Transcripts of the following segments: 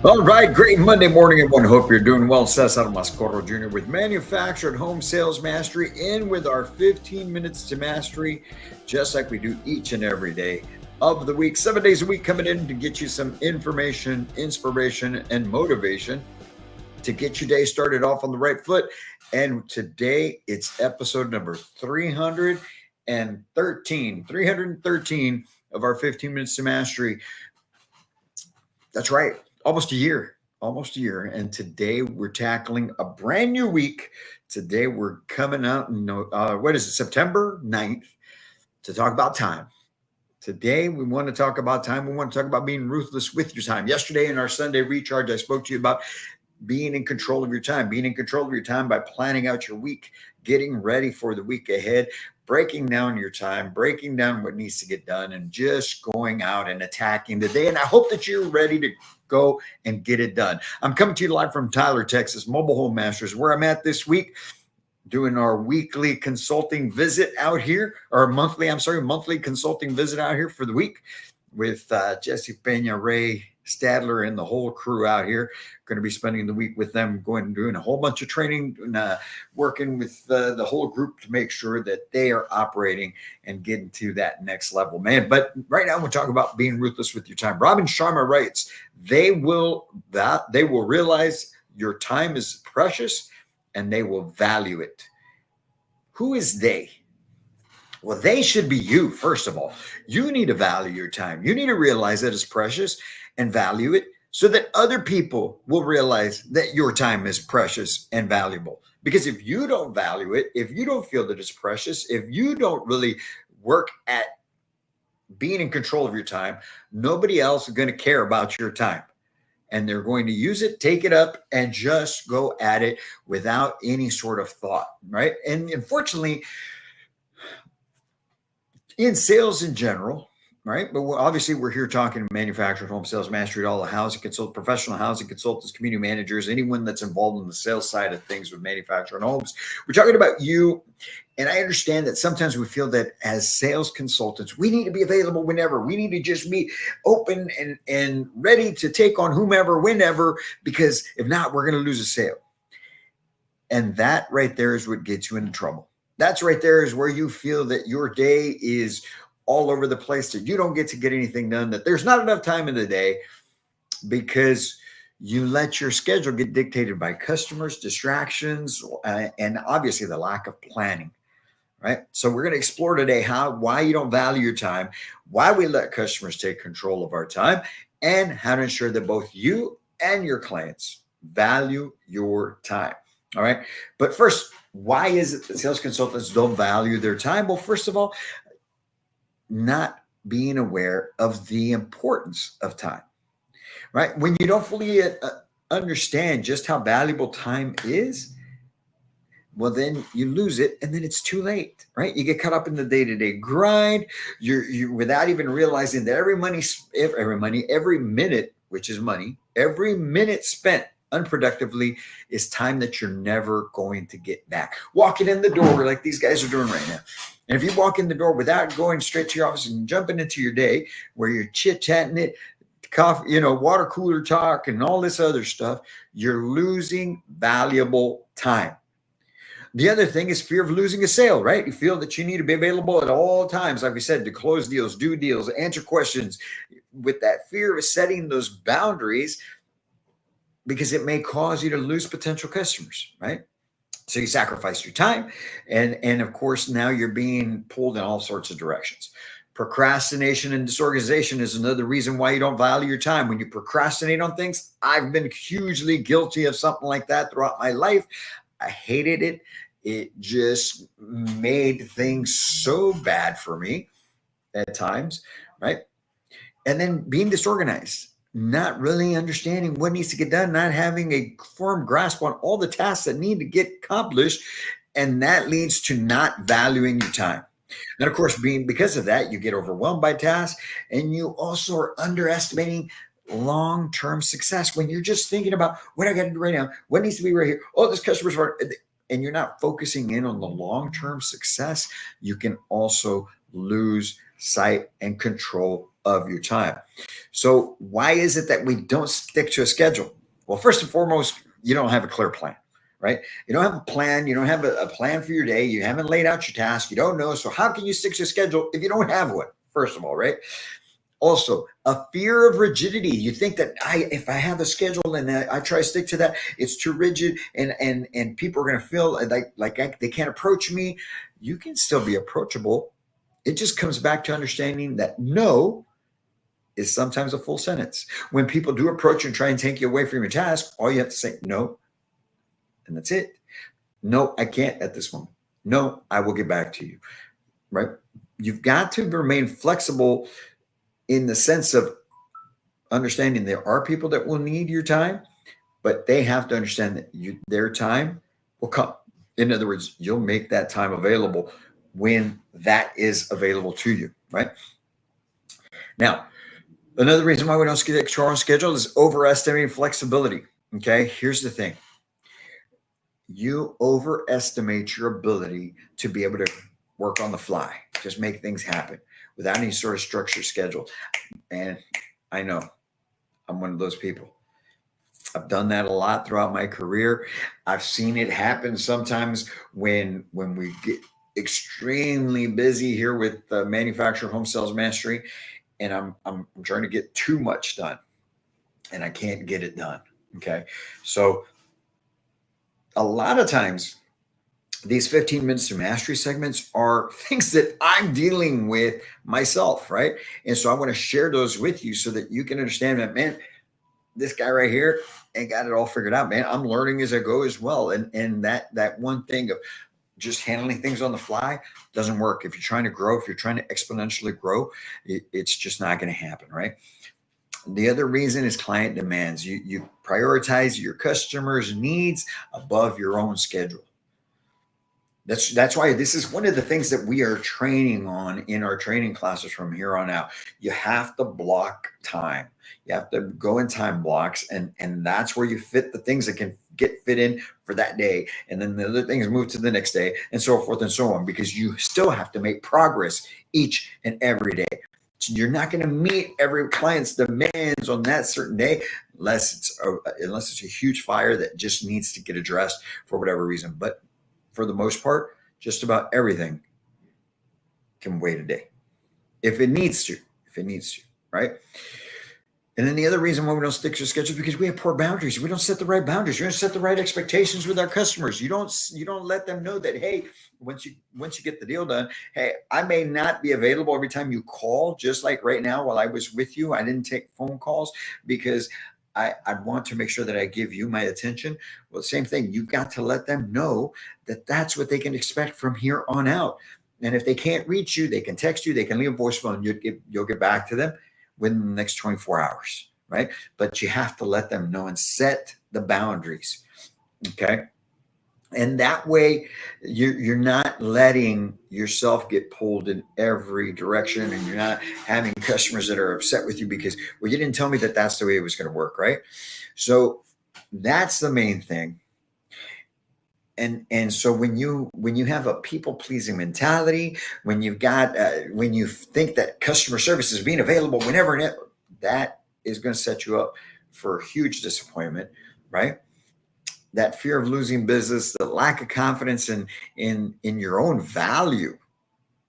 All right, great Monday morning, everyone. Hope you're doing well. Cesar Mascoro Jr. with Manufactured Home Sales Mastery, in with our 15 minutes to mastery, just like we do each and every day of the week, 7 days a week, coming in to get you some information, inspiration, and motivation to get your day started off on the right foot. And today it's episode number 313 of our 15 minutes to mastery. That's right. Almost a year. Almost a year. And today we're tackling a brand new week. Today we're coming out in, what is it, September 9th to talk about time. Today we want to talk about time. We want to talk about being ruthless with your time. Yesterday in our Sunday recharge, I spoke to you about being in control of your time, being in control of your time by planning out your week, getting ready for the week ahead, breaking down your time, breaking down what needs to get done, and just going out and attacking the day. And I hope that you're ready to go and get it done. I'm coming to you live from Tyler, Texas, Mobile Home Masters, where I'm at this week doing our weekly consulting visit out here, or monthly consulting visit out here for the week with Jesse Pena, Ray Stadler, and the whole crew out here. Going to be spending the week with them, going and doing a whole bunch of training, and working with the whole group to make sure that they are operating and getting to that next level, man. But right now, we're talking about being ruthless with your time. Robin Sharma writes, they will realize your time is precious and they will value it. Who is they? Well, they should be you, first of all. You need to value your time. You need to realize that it's precious and value it so that other people will realize that your time is precious and valuable. Because if you don't value it, if you don't feel that it's precious, if you don't really work at being in control of your time, nobody else is going to care about your time. And they're going to use it, take it up, and just go at it without any sort of thought, right? And unfortunately, in sales in general, right? But obviously, we're here talking manufactured home sales mastery, all the housing consult, professional housing consultants, community managers, anyone that's involved in the sales side of things with manufactured homes. We're talking about you. And I understand that sometimes we feel that as sales consultants, we need to be available whenever. We need to just be open and ready to take on whomever, whenever, because if not, we're going to lose a sale. And that right there is what gets you into trouble. That's right there is where you feel that your day is all over the place, that you don't get to get anything done, that there's not enough time in the day because you let your schedule get dictated by customers, distractions, and obviously the lack of planning. Right. So we're going to explore today why you don't value your time, why we let customers take control of our time, and how to ensure that both you and your clients value your time. All right. But first, why is it that sales consultants don't value their time? Well, first of all, not being aware of the importance of time, right? When you don't fully understand just how valuable time is, well, then you lose it, and then it's too late, right? You get caught up in the day-to-day grind. You're without even realizing that every minute, which is money, every minute spent unproductively is time that you're never going to get back. Walking in the door like these guys are doing right now. And if you walk in the door without going straight to your office and jumping into your day where you're chit-chatting it, coffee, water cooler talk and all this other stuff, you're losing valuable time. The other thing is fear of losing a sale, right? You feel that you need to be available at all times, like we said, to close deals, do deals, answer questions, with that fear of setting those boundaries, because it may cause you to lose potential customers, right? So you sacrifice your time, and of course, now you're being pulled in all sorts of directions. Procrastination and disorganization is another reason why you don't value your time. When you procrastinate on things, I've been hugely guilty of something like that throughout my life. I hated it. It just made things so bad for me at times, right? And then being disorganized, not really understanding what needs to get done, not having a firm grasp on all the tasks that need to get accomplished. And that leads to not valuing your time. And of course, because of that, you get overwhelmed by tasks, and you also are underestimating long-term success when you're just thinking about what I got to do right now, what needs to be right here. Oh, this customer's and you're not focusing in on the long-term success. You can also lose sight and control of your time. So why is it that we don't stick to a schedule? Well, first and foremost, you don't have a clear plan, right? You don't have a plan. You don't have a plan for your day. You haven't laid out your task. You don't know. So how can you stick to a schedule if you don't have one? First of all, right? Also, a fear of rigidity. You think that if I have a schedule and I try to stick to that, it's too rigid, and people are going to feel like they can't approach me. You can still be approachable. It just comes back to understanding that no is sometimes a full sentence. When people do approach you and try and take you away from your task, all you have to say no, and that's it. No, I can't at this moment. No, I will get back to you. Right? You've got to remain flexible in the sense of understanding there are people that will need your time, but they have to understand that their time will come. In other words, you'll make that time available when that is available to you, right? Now, another reason why we don't stick to our own schedule is overestimating flexibility. Okay, here's the thing. You overestimate your ability to be able to work on the fly, just make things happen without any sort of structured schedule. And I know I'm one of those people. I've done that a lot throughout my career. I've seen it happen sometimes when we get extremely busy here with manufacturer home sales mastery, and I'm trying to get too much done, and I can't get it done. Okay, so a lot of times these 15 minutes to mastery segments are things that I'm dealing with myself, right? And so I want to share those with you so that you can understand that, man, this guy right here ain't got it all figured out, man. I'm learning as I go as well. And that one thing of just handling things on the fly doesn't work. If you're trying to grow, if you're trying to exponentially grow, it's just not going to happen, right? The other reason is client demands. You prioritize your customers' needs above your own schedule. That's why this is one of the things that we are training on in our training classes from here on out. You have to block time. You have to go in time blocks, and that's where you fit the things that can get fit in for that day. And then the other things move to the next day and so forth and so on, because you still have to make progress each and every day. So you're not going to meet every client's demands on that certain day unless it's a huge fire that just needs to get addressed for whatever reason. But for the most part, just about everything can wait a day if it needs to, right? And then the other reason why we don't stick to schedule is because we have poor boundaries. We don't set the right boundaries. You don't set the right expectations with our customers. You don't let them know that, hey, once you get the deal done, hey, I may not be available every time you call. Just like right now, while I was with you, I didn't take phone calls because I want to make sure that I give you my attention. Well, same thing. You've got to let them know that that's what they can expect from here on out. And if they can't reach you, they can text you, they can leave a voicemail, and you'll get back to them within the next 24 hours, right? But you have to let them know and set the boundaries, okay? And that way, you're not letting yourself get pulled in every direction, and you're not having customers that are upset with you because, well, you didn't tell me that that's the way it was going to work, right? So that's the main thing. And so when you have a people pleasing mentality, when you think that customer service is being available whenever and that is going to set you up for huge disappointment, right? That fear of losing business, the lack of confidence in your own value.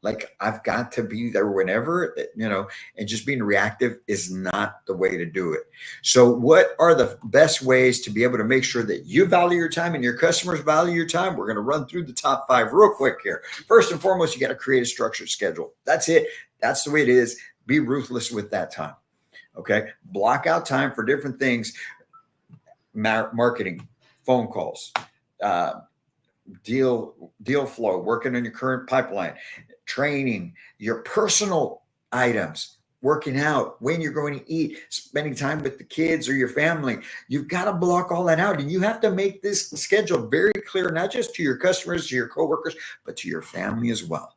Like, I've got to be there whenever, and just being reactive is not the way to do it. So what are the best ways to be able to make sure that you value your time and your customers value your time? We're going to run through the top 5 real quick here. First and foremost, you got to create a structured schedule. That's it. That's the way it is. Be ruthless with that time. Okay. Block out time for different things. Marketing, phone calls, deal flow, working on your current pipeline, training, your personal items, working out, when you're going to eat, spending time with the kids or your family. You've got to block all that out, and you have to make this schedule very clear, not just to your customers, to your coworkers, but to your family as well,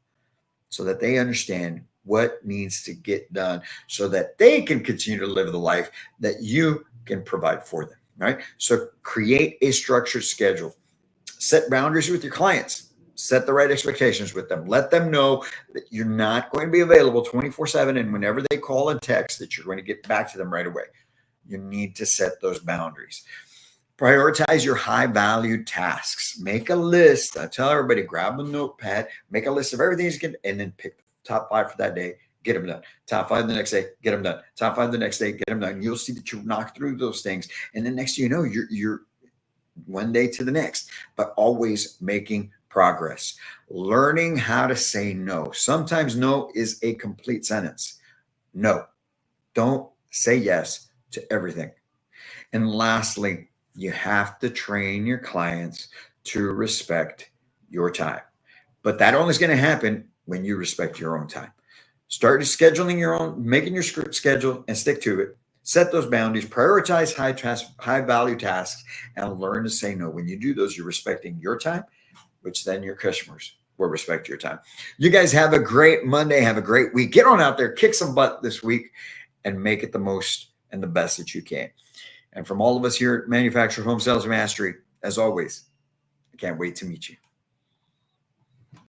so that they understand what needs to get done so that they can continue to live the life that you can provide for them, right? So create a structured schedule. Set boundaries with your clients. Set the right expectations with them. Let them know that you're not going to be available 24/7, and whenever they call and text that you're going to get back to them right away. You need to set those boundaries. Prioritize your high value tasks. Make a list. I tell everybody, grab a notepad, make a list of everything you can, and then pick the top 5 for that day. Get them done. Top 5 the next day, get them done. Top 5 the next day, get them done. You'll see that you knock through those things, and then next thing you know, you're one day to the next, but always making progress. Learning how to say no. Sometimes no is a complete sentence. No. Don't say yes to everything. And lastly, you have to train your clients to respect your time. But that only is going to happen when you respect your own time. Start scheduling your own, making your schedule and stick to it. Set those boundaries, prioritize high value tasks, and learn to say no. When you do those, you're respecting your time, which then your customers will respect your time. You guys have a great Monday. Have a great week. Get on out there, kick some butt this week, and make it the most and the best that you can. And from all of us here at Manufactured Home Sales Mastery, as always, I can't wait to meet you.